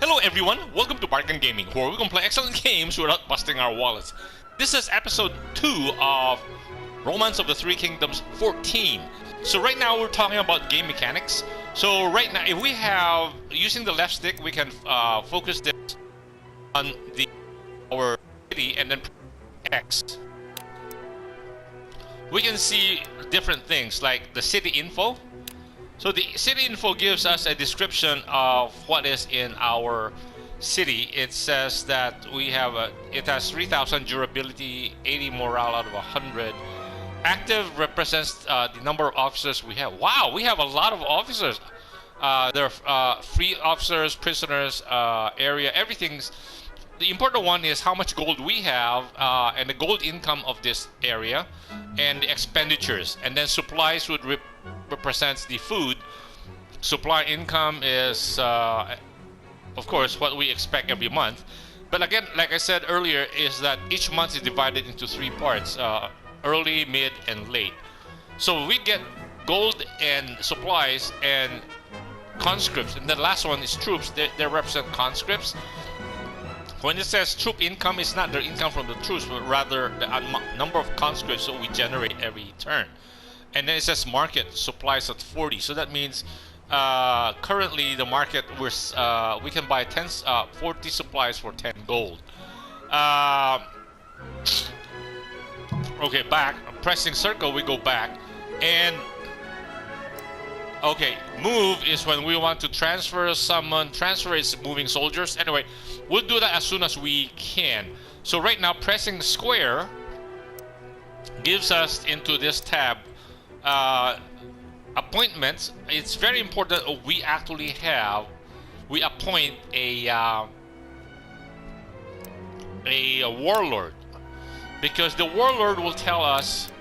Hello everyone, welcome to Barkan Gaming, where we can play excellent games without busting our wallets. This is episode 2 of Romance of the Three Kingdoms 14. So right now we're talking about game mechanics. So right now, if we have, using the left stick, we can focus this on our city and then X. We can see different things like the city info. So the city info gives us a description of what is in our city. It says that it has 3,000 durability, 80 morale out of 100. Active represents the number of officers we have. Wow, we have a lot of officers. There are free officers, prisoners, area, everything's. The important one is how much gold we have and the gold income of this area and the expenditures. And then supplies would represents the food. Supply income is, of course, what we expect every month. But again, like I said earlier, is that each month is divided into 3 parts, early, mid, and late. So we get gold and supplies and conscripts. And the last one is troops. They represent conscripts. When it says troop income, it's not their income from the troops, but rather the number of conscripts that we generate every turn. And then it says market supplies at 40. So that means currently the market we can buy 40 supplies for 10 gold. Okay, back. Pressing circle, we go back. And okay, move is when we want to transfer someone. Transfer is moving soldiers. Anyway, we'll do that as soon as we can. So right now, pressing square gives us into this tab appointments. It's very important that we actually appoint a warlord, because the warlord will tell us,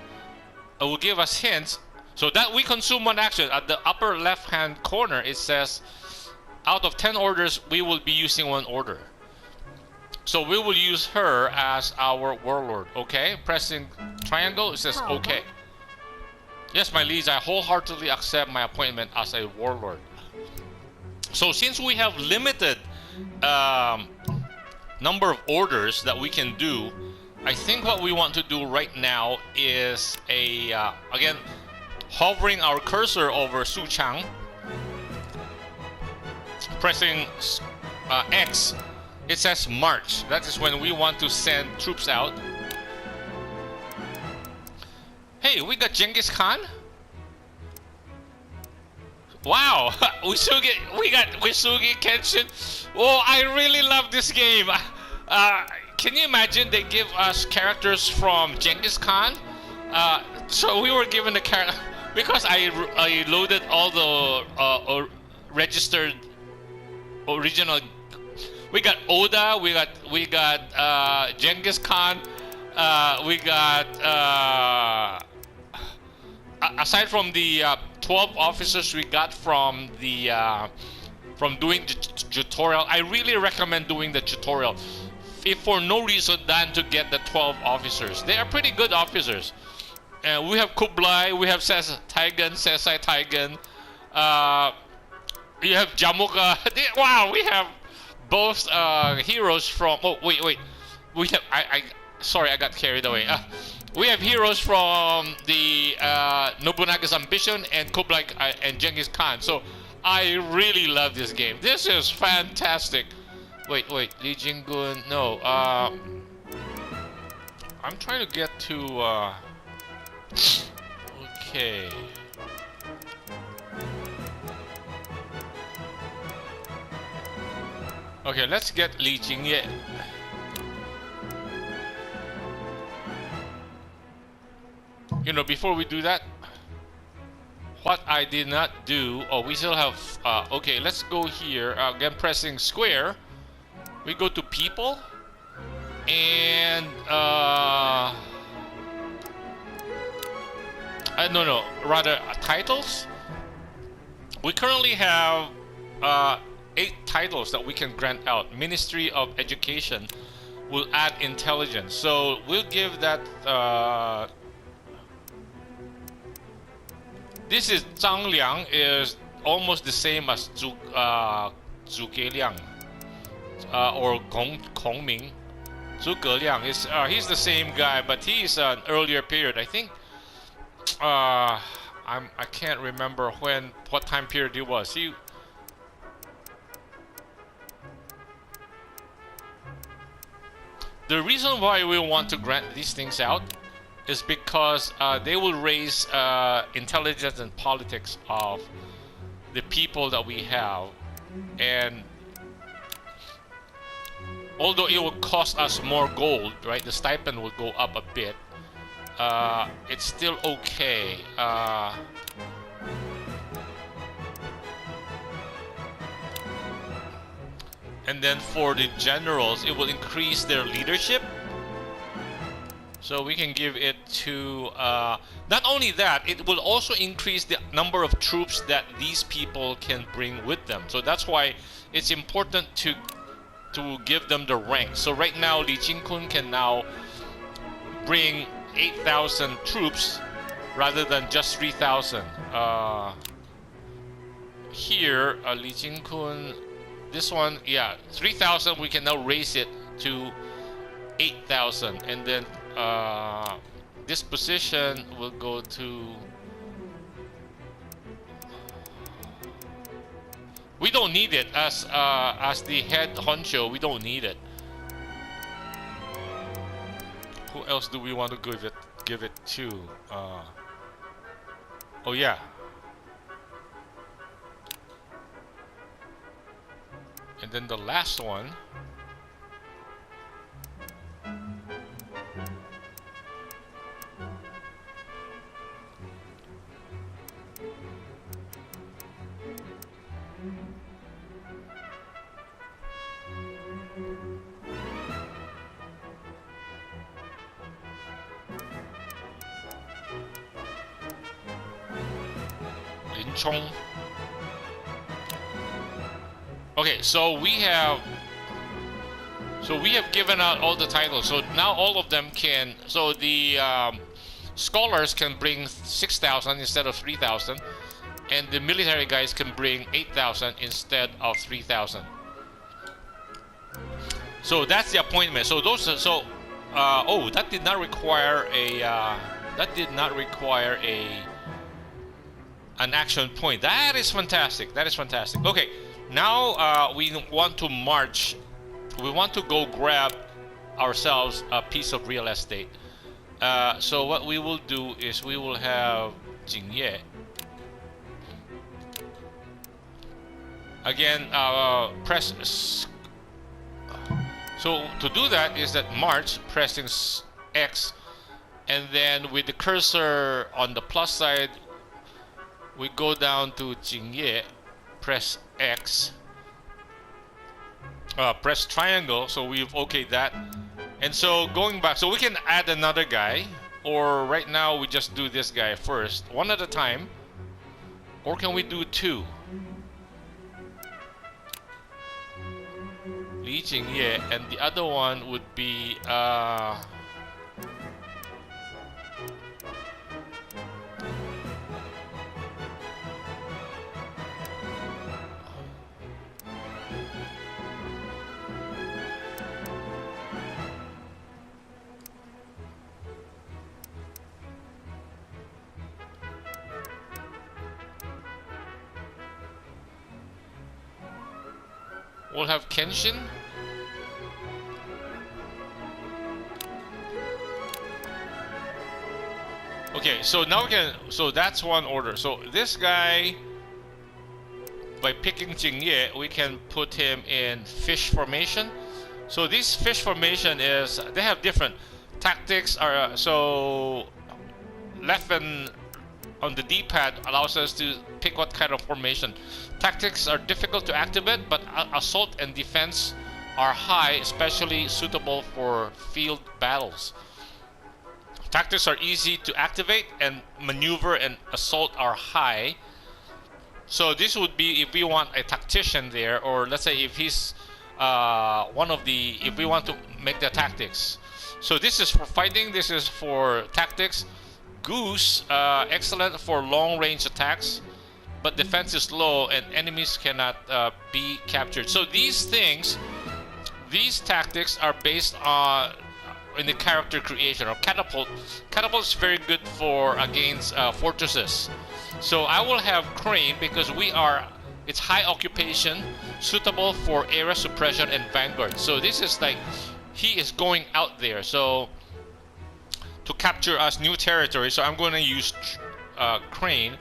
will give us hints. So that we consume 1 action. At the upper left hand corner it says out of 10 orders we will be using 1 order. So we will use her as our warlord. Okay, pressing triangle, it says okay. Yes, my liege, I wholeheartedly accept my appointment as a warlord. So since we have limited number of orders that we can do, I think what we want to do right now is again, hovering our cursor over Suchang, pressing X, it says march. That is when we want to send troops out. Hey, we got Genghis Khan. Wow, we got Uesugi Kenshin. Oh, I really love this game. Can you imagine they give us characters from Genghis Khan? So we were given the character because I loaded all the registered original. We got Oda, we got Genghis Khan, we got aside from the 12 officers we got from the from doing the tutorial. I really recommend doing the tutorial, if for no reason than to get the 12 officers. They are pretty good officers. We have Kublai, we have Sesai Taigen, you have Jamuka. Wow, we have both heroes from. Oh wait, we have. Sorry, I got carried away. We have heroes from the Nobunaga's Ambition and Kublai and Genghis Khan. So I really love this game. This is fantastic. Wait, Li Jingun. No, I'm trying to get to. Okay. Okay, let's get Li Jingye. You know, before we do that, what I did not do. Oh, we still have. Okay, let's go here. Again, pressing square. We go to people, and no, rather titles. We currently have 8 titles that we can grant out. Ministry of Education will add intelligence, so we'll give that. This is Zhang Liang, is almost the same as Zhuge Liang. or Kong Ming. Zhuge Liang is he's the same guy, but he's an earlier period. I think I can't remember what time period he was. The reason why we want to grant these things out is because they will raise intelligence and politics of the people that we have, and although it will cost us more gold, right? The stipend will go up a bit. It's still okay. And then for the generals, it will increase their leadership. So we can give it to... not only that, it will also increase the number of troops that these people can bring with them. So that's why it's important to give them the rank. So right now, Li Jingkun can now bring 8,000 troops rather than just 3,000. Here, Li Jingkun, this one, yeah, 3,000, we can now raise it to 8,000. And then this position will go to... We don't need it as the head honcho. We don't need it. Who else do we want to give it to? Oh yeah. And then the last one. Chong. Okay, so we have given out all the titles. So now all of them can. So the scholars can bring 6,000 instead of 3,000, and the military guys can bring 8,000 instead of 3,000. So that's the appointment. So those. So oh, that did not require a. An action point. That is fantastic. That is fantastic. Okay, now we want to march. We want to go grab ourselves a piece of real estate. So what we will do is we will have Jingye. Again, press. So to do that is that march, pressing X, and then with the cursor on the plus side, we go down to Jingye, press X, press triangle, so we've okayed that. And so going back, so we can add another guy, or right now we just do this guy first, one at a time, or can we do two? Li Jingye, and the other one would be we'll have Kenshin. Okay, so now we can, so that's one order. So this guy, by picking Jingye, we can put him in fish formation. So this fish formation is, they have different tactics. Are so left and on the D-pad allows us to pick what kind of formation. Tactics are difficult to activate, but assault and defense are high, especially suitable for field battles. Tactics are easy to activate, and maneuver and assault are high. So this would be if we want a tactician there, or let's say if he's if we want to make the tactics. So this is for fighting, this is for tactics. Goose, excellent for long-range attacks, but defense is low and enemies cannot be captured. So these things these tactics are based on in the character creation or catapult. Catapult is very good for against fortresses. So I will have Crane because it's high occupation, suitable for area suppression and vanguard. So this is like he is going out there. So to capture us new territory. So I'm going to use Crane,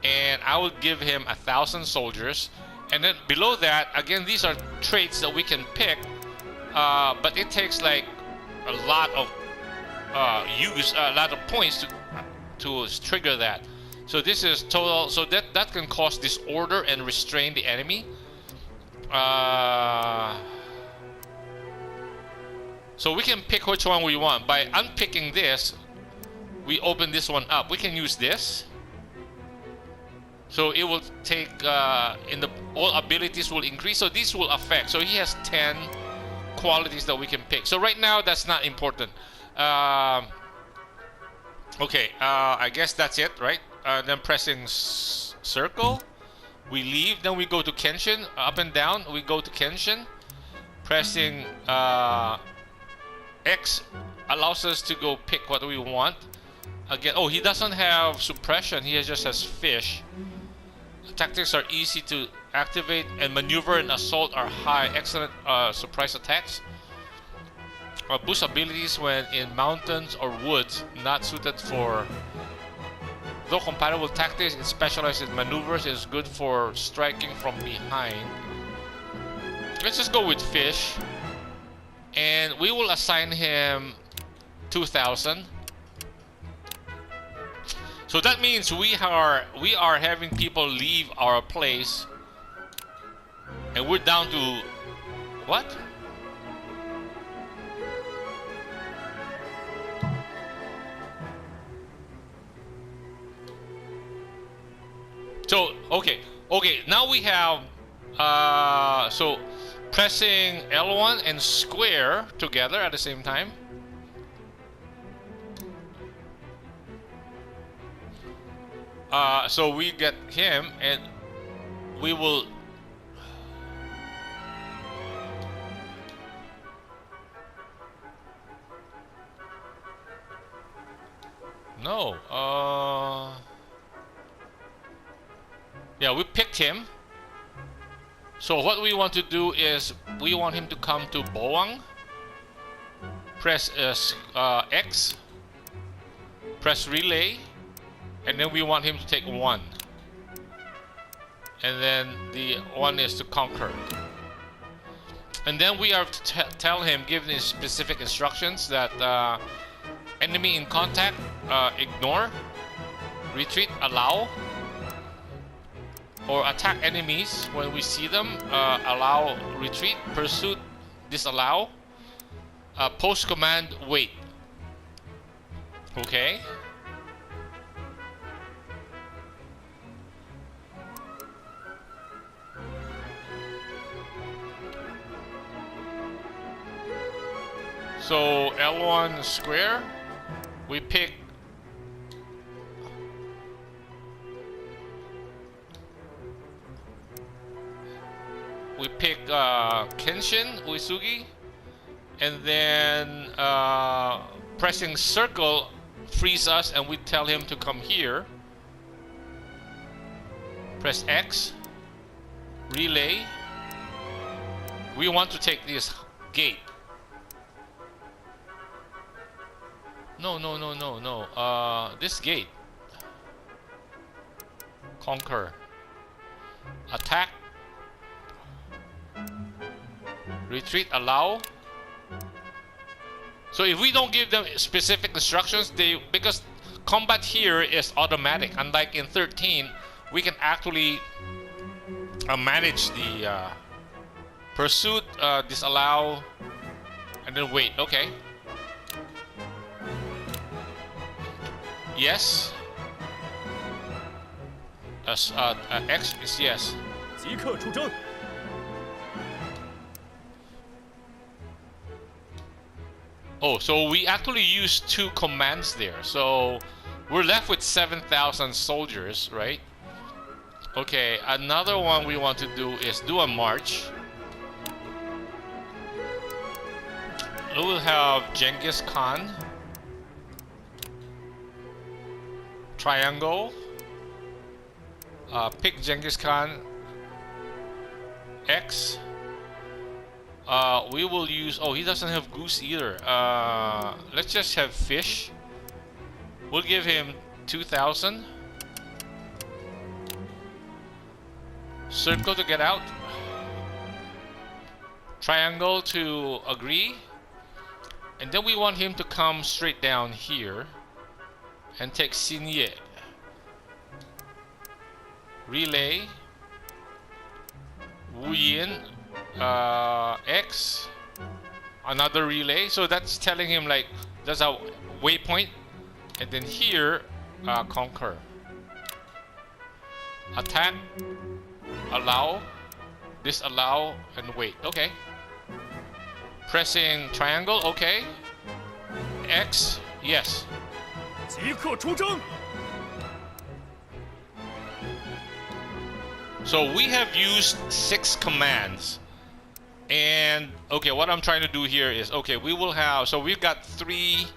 and I will give him 1,000 soldiers. And then below that, again, these are traits that we can pick, but it takes like a lot of a lot of points to trigger that. So this is total. So that can cause disorder and restrain the enemy. So we can pick which one we want. By unpicking this, we open this one up. We can use this. So it will take all abilities will increase. So these will affect. So he has 10 qualities that we can pick. So right now that's not important. Okay, I guess that's it, right? Then pressing circle, we leave. Then we go to Kenshin, up and down. We go to Kenshin. Pressing X allows us to go pick what we want. Again, oh, he doesn't have suppression. He just has fish. Tactics are easy to activate, and maneuver and assault are high. Excellent surprise attacks. Boost abilities when in mountains or woods, not suited for. Though compatible tactics, it specializes in maneuvers. It is good for striking from behind. Let's just go with fish, and we will assign him 2,000. So that means we are having people leave our place, and we're down to what? So okay, now we have so pressing L1 and square together at the same time. So we get him, and we will. No. Yeah, we picked him. So what we want to do is we want him to come to Boang. Press X. Press relay. And then we want him to take 1. And then the 1 is to conquer. And then we are to tell him, give him specific instructions that enemy in contact, ignore, retreat, allow, or attack enemies when we see them, allow, retreat, pursuit, disallow, post command, wait. Okay. So L1 square, we pick Kenshin Uesugi, and then pressing circle frees us, and we tell him to come here. Press X, relay. We want to take this gate. No. This gate. Conquer. Attack. Retreat, allow. So if we don't give them specific instructions, because combat here is automatic. Unlike in 13, we can actually manage the pursuit, disallow, and then wait. Okay. Yes. X is yes. Oh, so we actually use 2 commands there. So we're left with 7,000 soldiers, right? Okay, another one we want to do is do a march. We will have Genghis Khan. Triangle. Pick Genghis Khan. X. We will use. Oh, he doesn't have goose either. Let's just have fish. We'll give him 2,000. Circle to get out. Triangle to agree. And then we want him to come straight down here and take Xinye. Relay. Wu Yin. X. Another relay. So that's telling him like that's a waypoint. And then here, conquer. Attack. Allow. Disallow and wait. Okay. Pressing triangle. Okay. X. Yes. So we have used 6 commands. And okay, what I'm trying to do here is okay, we will have, so we've got 3,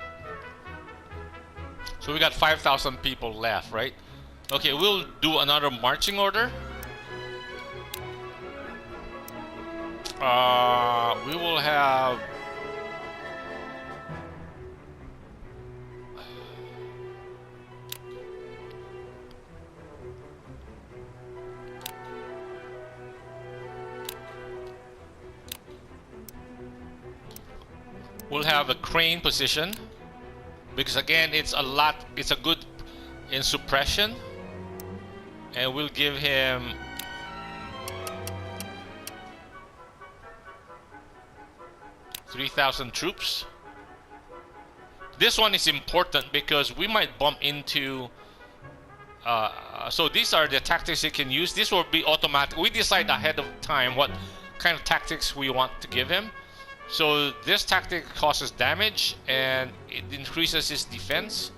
so we got 5,000 people left, right? Okay, we'll do another marching order. We will have a crane position because again it's a good in suppression, and we'll give him $3,000 troops. This one is important because we might bump into so these are the tactics you can use. This will be automatic. We decide ahead of time what kind of tactics we want to give him. So this tactic causes damage and it increases his defense.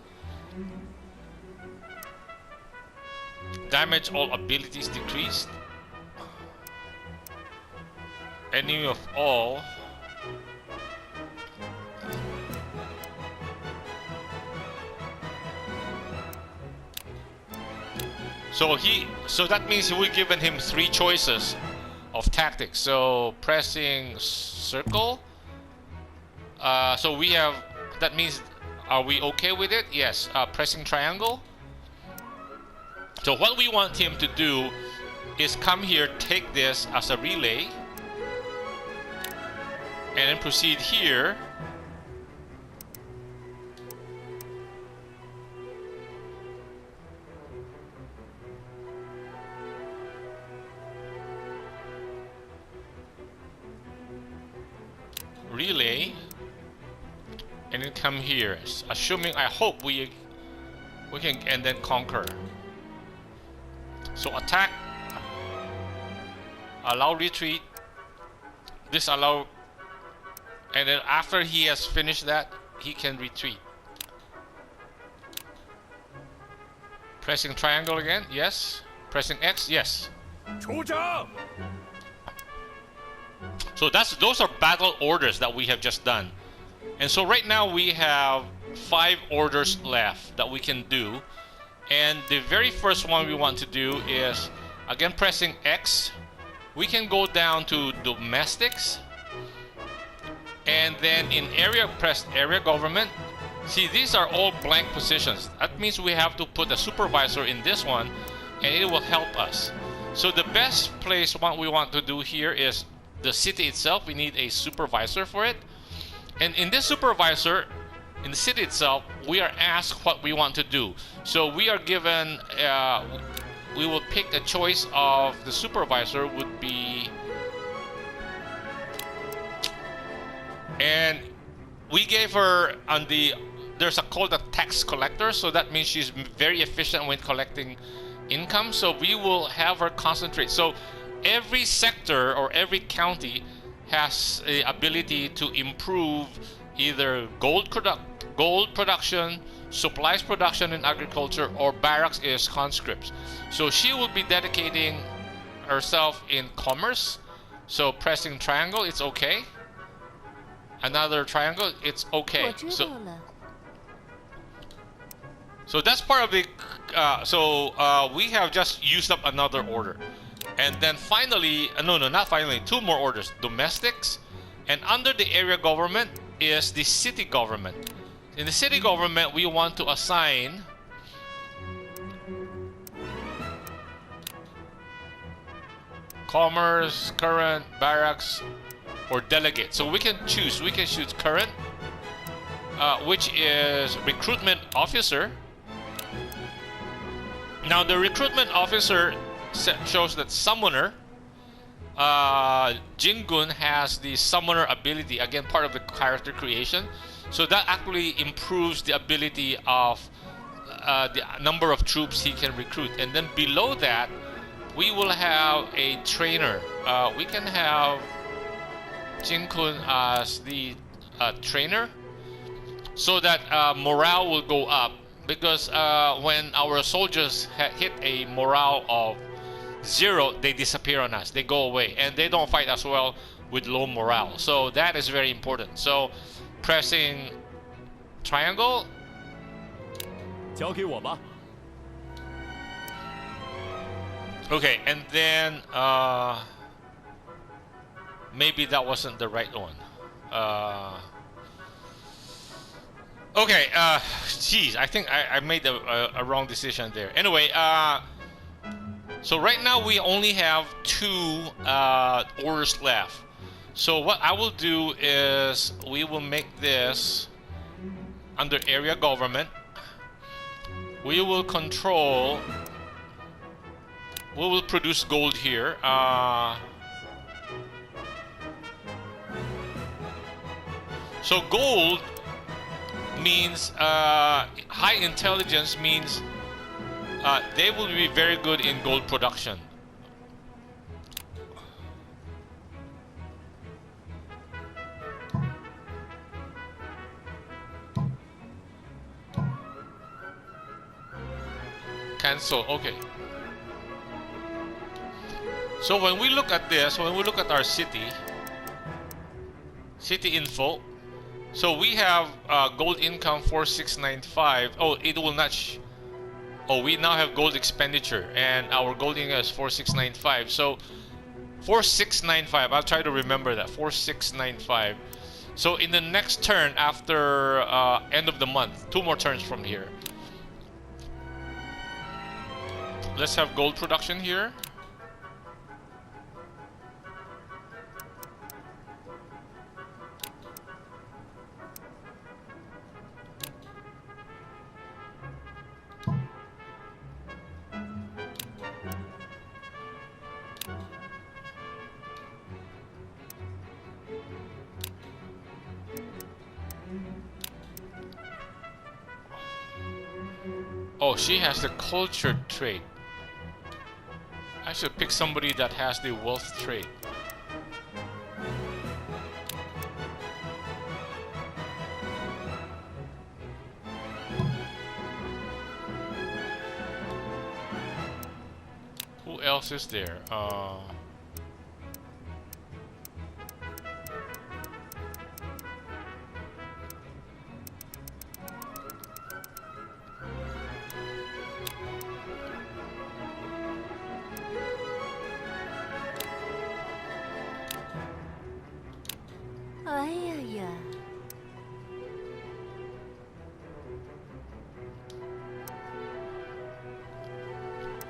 Damage all abilities decreased. Enemy of all. So that means we've given him 3 choices of tactics. So pressing circle. So we have, that means, are we okay with it? Yes. Pressing triangle. So what we want him to do is come here, take this as a relay, and then proceed here. Relay, and then come here, assuming, I hope we can, and then conquer. So attack, allow retreat, disallow, and then after he has finished that, he can retreat. Pressing triangle again, yes. Pressing X, yes. So those are battle orders that we have just done. And so right now we have 5 orders left that we can do. And the very first one we want to do is, again pressing X, we can go down to domestics. And then in area, press area government. See, these are all blank positions. That means we have to put a supervisor in this one and it will help us. So the best place what we want to do here is the city itself. We need a supervisor for it. And in this supervisor, in the city itself, we are asked what we want to do. So we are given, we will pick a choice of the supervisor would be, and we gave her on the, there's a called a tax collector, so that means she's very efficient when collecting income. So we will have her concentrate. So every sector or every county has the ability to improve either gold production, supplies production in agriculture, or barracks is conscripts. So she will be dedicating herself in commerce. So pressing triangle, it's okay. another triangle, it's okay. 我知道了。 So that's part of the. We have just used up another order, and then finally, no, not finally. 2 more orders: domestics, and under the area government is the city government. In the city government, we want to assign commerce, current, barracks, or delegate. So we can choose. We can choose current, which is recruitment officer. Now the recruitment officer shows that summoner, Jingun has the summoner ability, again part of the character creation. So that actually improves the ability of the number of troops he can recruit. And then below that, we will have a trainer. We can have Jinkun as the trainer, so that morale will go up. Because when our soldiers hit a morale of 0, they disappear on us. They go away, and they don't fight as well with low morale. So that is very important. So pressing triangle. 交给我吧。 Okay, and then maybe that wasn't the right one. Okay, geez, I think I made a wrong decision there. Anyway, so right now we only have 2 orders left. So what I will do is we will make this under area government. We will control. We will produce gold here. So gold means high intelligence means they will be very good in gold production. Cancel. Okay. So when we look at this, when we look at our city info. So we have gold income 4695. Oh, it will not. Oh, we now have gold expenditure, and our gold income is 4695. So 4695. I'll try to remember that 4695. So in the next turn after end of the month, 2 more turns from here. Let's have gold production here. Oh, she has the culture trait. I should pick somebody that has the wealth trait. Who else is there?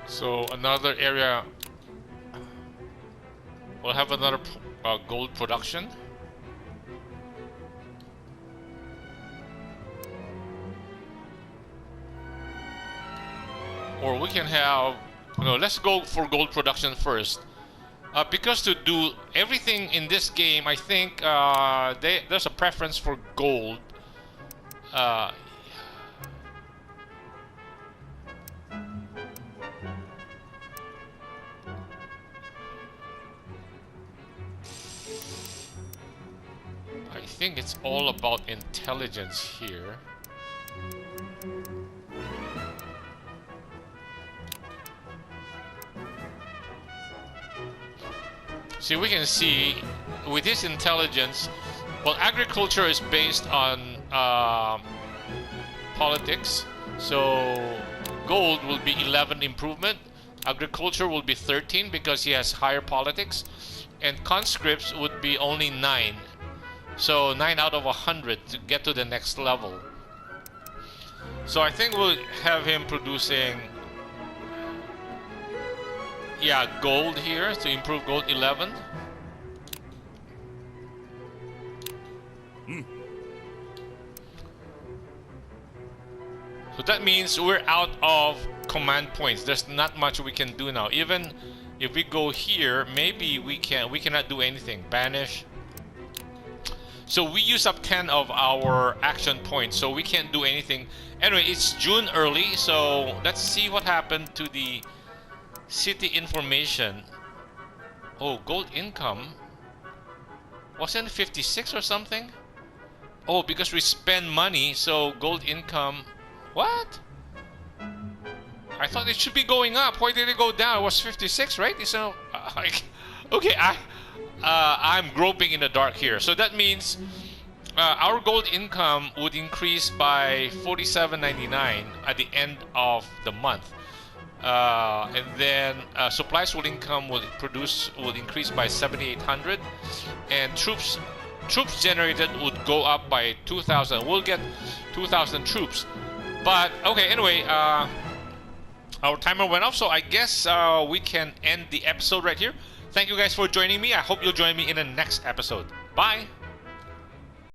So another area will have another gold production. Or we can have, no, let's go for gold production first. Because to do everything in this game, I think there's a preference for gold. I think it's all about intelligence here. See, we can see with his intelligence, well, agriculture is based on politics, so gold will be 11 improvement, agriculture will be 13 because he has higher politics, and conscripts would be only 9. So 9 out of 100 to get to the next level. So I think we'll have him producing, yeah, gold here to improve gold 11. So that means we're out of command points. There's not much we can do now. Even if we go here, maybe we cannot do anything. Banish. So we use up 10 of our action points, so we can't do anything. Anyway, it's June early, so let's see what happened to the city information. Oh, gold income. Wasn't it 56 or something? Oh, because we spend money, so gold income. What? I thought it should be going up. Why did it go down? It was 56, right? So, okay, I'm groping in the dark here. So that means our gold income would increase by 47.99 at the end of the month, and then supplies would would increase by 7,800, and troops generated would go up by 2,000. We'll get 2,000 troops. But okay, anyway, our timer went off, so I guess we can end the episode right here. Thank you guys for joining me. I hope you'll join me in the next episode. Bye.